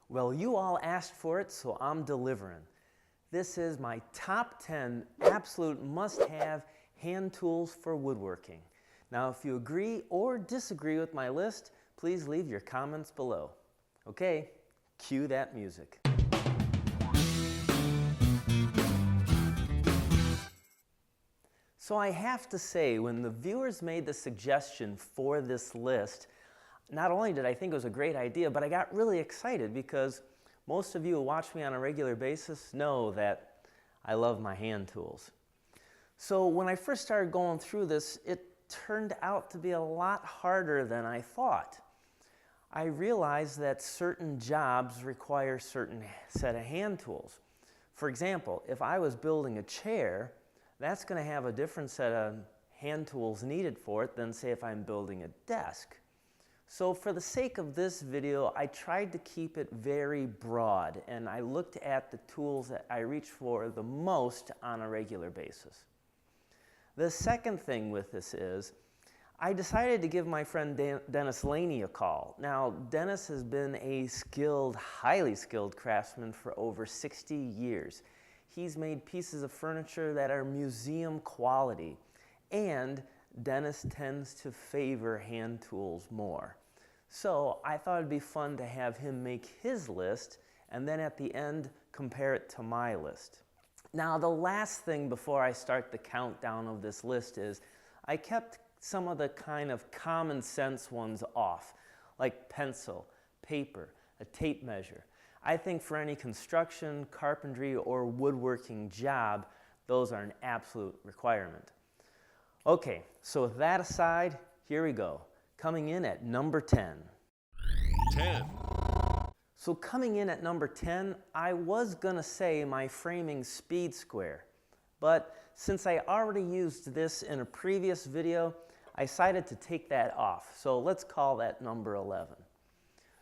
Well, you all asked for it, so I'm delivering. This is my top 10 absolute must-have hand tools for woodworking. Now, if you agree or disagree with my list, please leave your comments below. Okay, cue that music. So I have to say, when the viewers made the suggestion for this list, not only did I think it was a great idea, but I got really excited because most of you who watch me on a regular basis know that I love my hand tools. So when I first started going through this, it turned out to be a lot harder than I thought. I realized that certain jobs require a certain set of hand tools. For example, if I was building a chair, that's going to have a different set of hand tools needed for it than, say, if I'm building a desk. So for the sake of this video, I tried to keep it very broad, and I looked at the tools that I reach for the most on a regular basis. The second thing with this is, I decided to give my friend Dennis Laney a call. Now, Dennis has been a skilled, highly skilled craftsman for over 60 years. He's made pieces of furniture that are museum quality, and Dennis tends to favor hand tools more. So I thought it'd be fun to have him make his list and then at the end compare it to my list. Now, the last thing before I start the countdown of this list is I kept some of the kind of common sense ones off, like pencil, paper, a tape measure. I think for any construction, carpentry, or woodworking job, those are an absolute requirement. Okay, so with that aside, here we go. Coming in at number 10. 10. So coming in at number 10, I was gonna say my framing speed square, but since I already used this in a previous video, I decided to take that off. So let's call that number 11.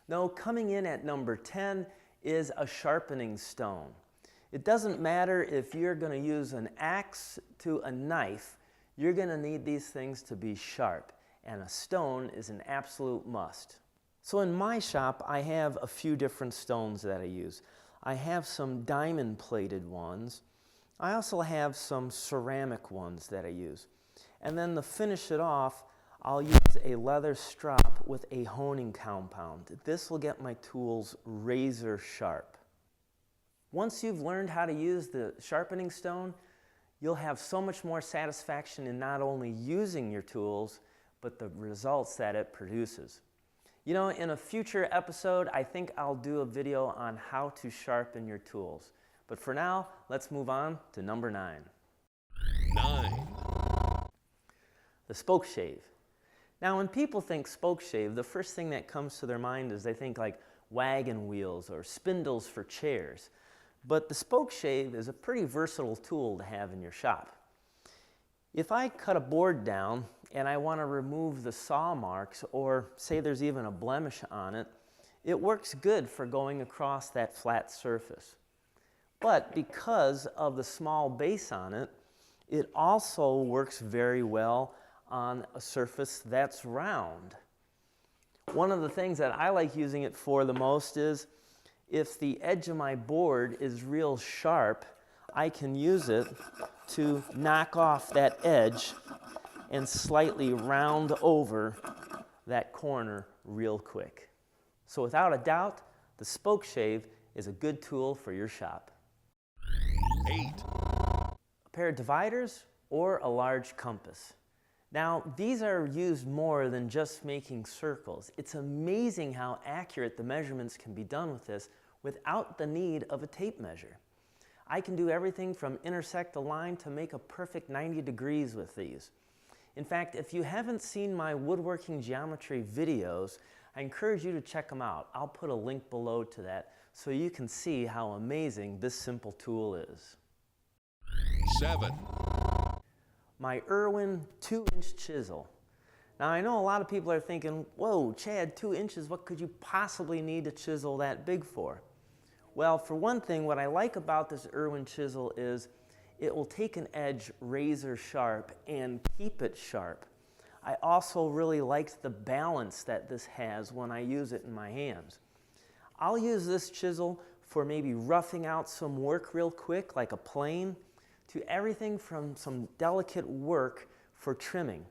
Now, coming in at number 10 is a sharpening stone. It doesn't matter if you're gonna use an axe to a knife, you're gonna need these things to be sharp, and a stone is an absolute must. So in my shop, I have a few different stones that I use. I have some diamond plated ones. I also have some ceramic ones that I use. And then to finish it off, I'll use a leather strop with a honing compound. This will get my tools razor sharp. Once you've learned how to use the sharpening stone, you'll have so much more satisfaction in not only using your tools, but the results that it produces. You know, in a future episode, I think I'll do a video on how to sharpen your tools. But for now, let's move on to number 9. 9. The Spokeshave. Now, when people think Spokeshave, the first thing that comes to their mind is they think like wagon wheels or spindles for chairs. But the Spokeshave is a pretty versatile tool to have in your shop. If I cut a board down and I want to remove the saw marks, or say there's even a blemish on it, it works good for going across that flat surface. But because of the small base on it, it also works very well on a surface that's round. One of the things that I like using it for the most is if the edge of my board is real sharp, I can use it to knock off that edge and slightly round over that corner real quick. So without a doubt, the Spokeshave is a good tool for your shop. 8. A pair of dividers or a large compass. Now, these are used more than just making circles. It's amazing how accurate the measurements can be done with this without the need of a tape measure. I can do everything from intersect a line to make a perfect 90 degrees with these. In fact, if you haven't seen my woodworking geometry videos, I encourage you to check them out. I'll put a link below to that so you can see how amazing this simple tool is. 7. My Irwin 2-inch chisel. Now, I know a lot of people are thinking, whoa, Chad, 2 inches, what could you possibly need a chisel that big for? Well, for one thing, what I like about this Irwin chisel is it will take an edge razor sharp and keep it sharp. I also really liked the balance that this has when I use it in my hands. I'll use this chisel for maybe roughing out some work real quick, like a plane, to everything from some delicate work for trimming.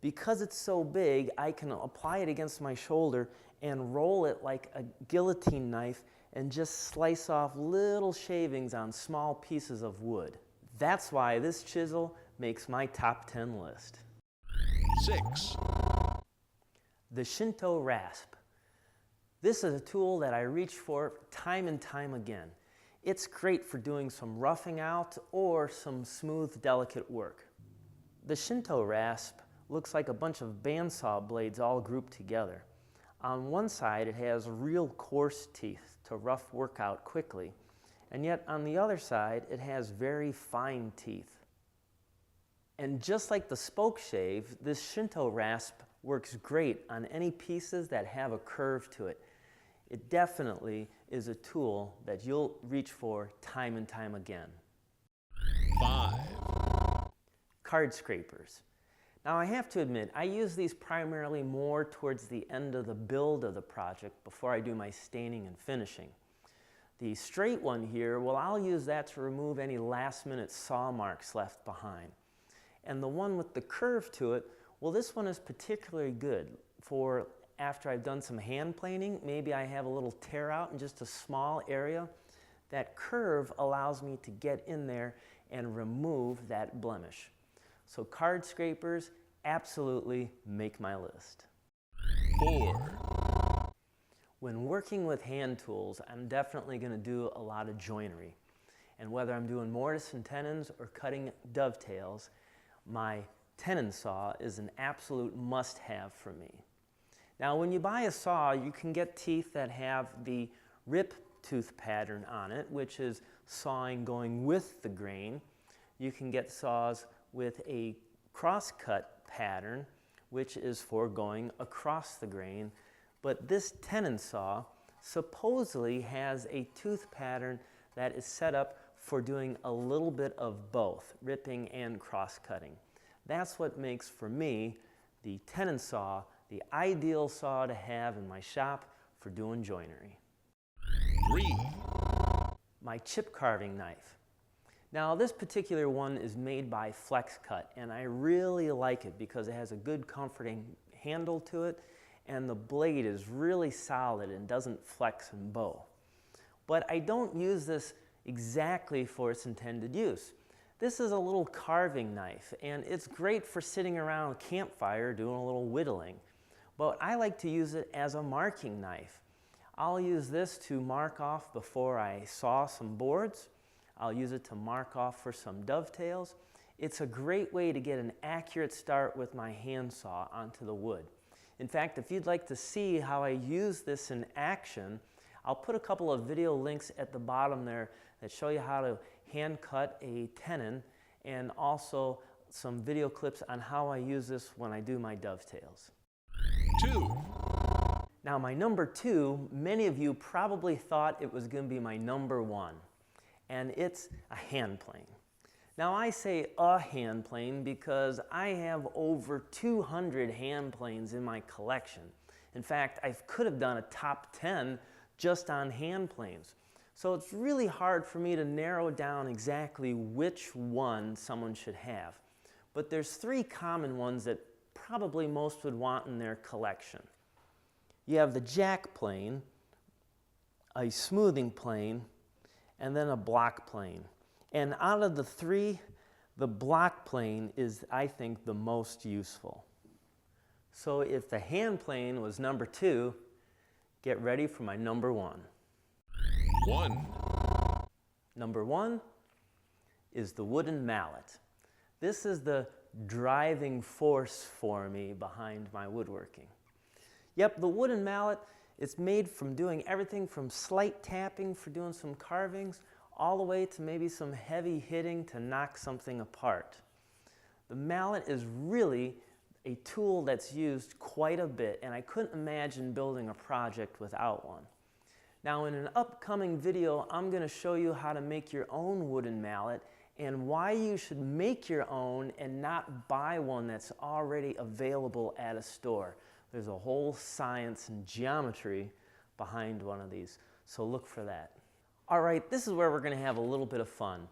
Because it's so big, I can apply it against my shoulder and roll it like a guillotine knife and just slice off little shavings on small pieces of wood. That's why this chisel makes my top 10 list. 6, The Shinto rasp. This is a tool that I reach for time and time again. It's great for doing some roughing out or some smooth, delicate work. The Shinto rasp looks like a bunch of bandsaw blades all grouped together. On one side, it has real coarse teeth to rough work out quickly, and yet on the other side, it has very fine teeth. And just like the Spokeshave, this Shinto rasp works great on any pieces that have a curve to it. It definitely is a tool that you'll reach for time and time again. 5, Card scrapers. Now I have to admit, I use these primarily more towards the end of the build of the project before I do my staining and finishing. The straight one here, well, I'll use that to remove any last minute saw marks left behind. And the one with the curve to it, well, this one is particularly good for after I've done some hand planing. Maybe I have a little tear out in just a small area. That curve allows me to get in there and remove that blemish. So card scrapers absolutely make my list. 4, When working with hand tools, I'm definitely going to do a lot of joinery. And whether I'm doing mortise and tenons or cutting dovetails, my tenon saw is an absolute must-have for me. Now, when you buy a saw, you can get teeth that have the rip tooth pattern on it, which is sawing going with the grain. You can get saws with a cross-cut pattern, which is for going across the grain. But this tenon saw supposedly has a tooth pattern that is set up for doing a little bit of both, ripping and cross-cutting. That's what makes, for me, the tenon saw the ideal saw to have in my shop for doing joinery. 3, My chip carving knife. Now this particular one is made by Flex Cut, and I really like it because it has a good comforting handle to it and the blade is really solid and doesn't flex and bow. But I don't use this exactly for its intended use. This is a little carving knife and it's great for sitting around a campfire doing a little whittling. But I like to use it as a marking knife. I'll use this to mark off before I saw some boards. I'll use it to mark off for some dovetails. It's a great way to get an accurate start with my handsaw onto the wood. In fact, if you'd like to see how I use this in action, I'll put a couple of video links at the bottom there that show you how to hand cut a tenon and also some video clips on how I use this when I do my dovetails. 2, Now my number 2, many of you probably thought it was going to be my number 1, and it's a hand plane. Now I say a hand plane because I have over 200 hand planes in my collection. In fact, I could have done a top 10 just on hand planes. So it's really hard for me to narrow down exactly which one someone should have. But there's 3 common ones that probably most would want in their collection. You have the jack plane, a smoothing plane, and then a block plane. And out of the 3, the block plane is, I think, the most useful. So if the hand plane was number 2, get ready for my number 1. 1, Number 1 is the wooden mallet. This is the driving force for me behind my woodworking. Yep, the wooden mallet, it's made from doing everything from slight tapping for doing some carvings all the way to maybe some heavy hitting to knock something apart. The mallet is really a tool that's used quite a bit, and I couldn't imagine building a project without one. Now in an upcoming video, I'm going to show you how to make your own wooden mallet and why you should make your own and not buy one that's already available at a store. There's a whole science and geometry behind one of these. so look for that. All right, this is where we're going to have a little bit of fun.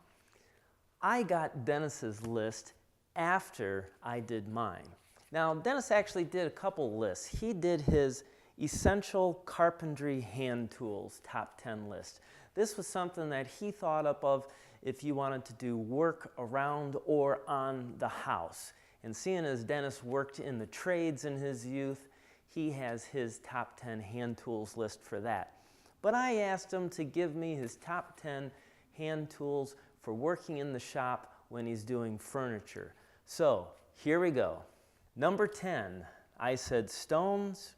I got Dennis's list after I did mine. Now, Dennis actually did a couple lists. He did his essential carpentry hand tools top 10 list. This was something that he thought up of if you wanted to do work around or on the house. And seeing as Dennis worked in the trades in his youth, he has his top 10 hand tools list for that. But I asked him to give me his top 10 hand tools for working in the shop when he's doing furniture. So here we go. Number 10, I said stones.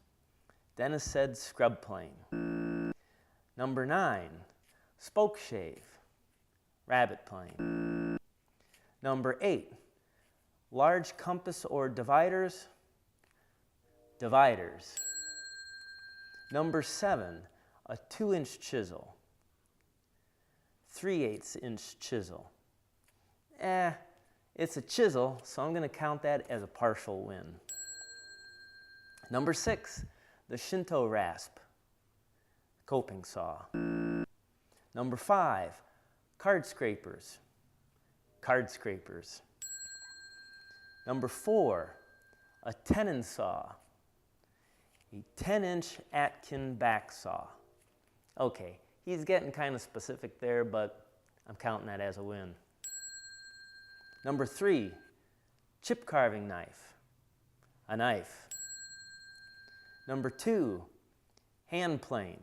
Dennis said scrub plane. Number 9, Spokeshave, rabbet plane. Number 8, large compass or dividers, dividers. Number 7, a 2-inch chisel, 3/8 inch chisel. It's a chisel, so I'm going to count that as a partial win. Number 6, the Shinto rasp, coping saw. Number 5, card scrapers, card scrapers. Number 4, a Tenon saw, a 10-inch Atkin back saw. Okay, he's getting kind of specific there, but I'm counting that as a win. Number 3, chip carving knife, a knife. Number 2, hand plane,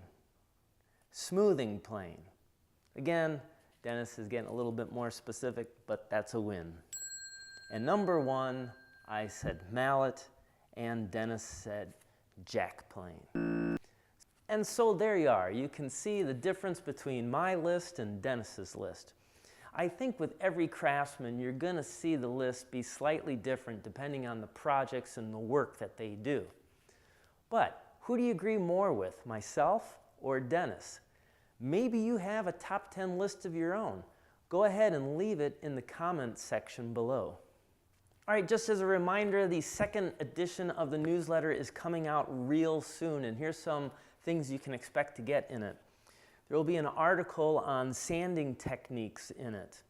smoothing plane. Again, Dennis is getting a little bit more specific, but that's a win. And number 1, I said mallet, and Dennis said jack plane. And so there you are. You can see the difference between my list and Dennis's list. I think with every craftsman, you're going to see the list be slightly different depending on the projects and the work that they do. But who do you agree more with, myself or Dennis? Maybe you have a top 10 list of your own. Go ahead and leave it in the comments section below. All right, just as a reminder, the second edition of the newsletter is coming out real soon, and here's some things you can expect to get in it. There will be an article on sanding techniques in it,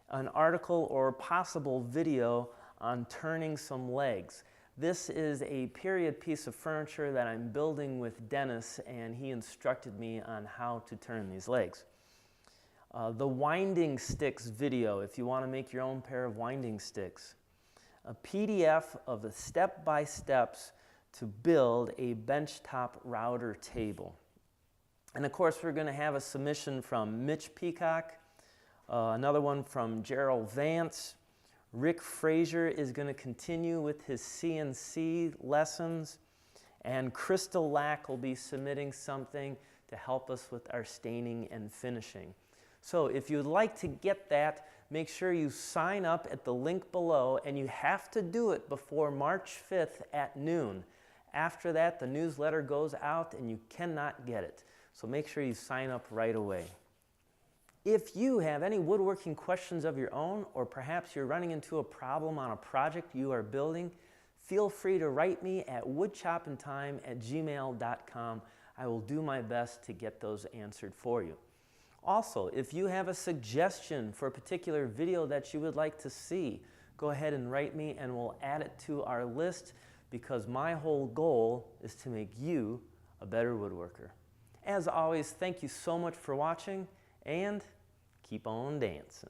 an article or possible video on turning some legs. This is a period piece of furniture that I'm building with Dennis, and he instructed me on how to turn these legs. The winding sticks video, if you want to make your own pair of winding sticks. A PDF of the step-by-steps to build a benchtop router table. And of course, we're going to have a submission from Mitch Peacock, another one from Gerald Vance. Rick Frazier is going to continue with his CNC lessons, and Crystal Lack will be submitting something to help us with our staining and finishing. So if you'd like to get that, make sure you sign up at the link below, and you have to do it before March 5th at noon. After that, the newsletter goes out and you cannot get it. So make sure you sign up right away. If you have any woodworking questions of your own, or perhaps you're running into a problem on a project you are building, feel free to write me at woodchoppingtime@gmail.com. I will do my best to get those answered for you. Also, if you have a suggestion for a particular video that you would like to see, go ahead and write me and we'll add it to our list, because my whole goal is to make you a better woodworker. As always, thank you so much for watching, and keep on dancing.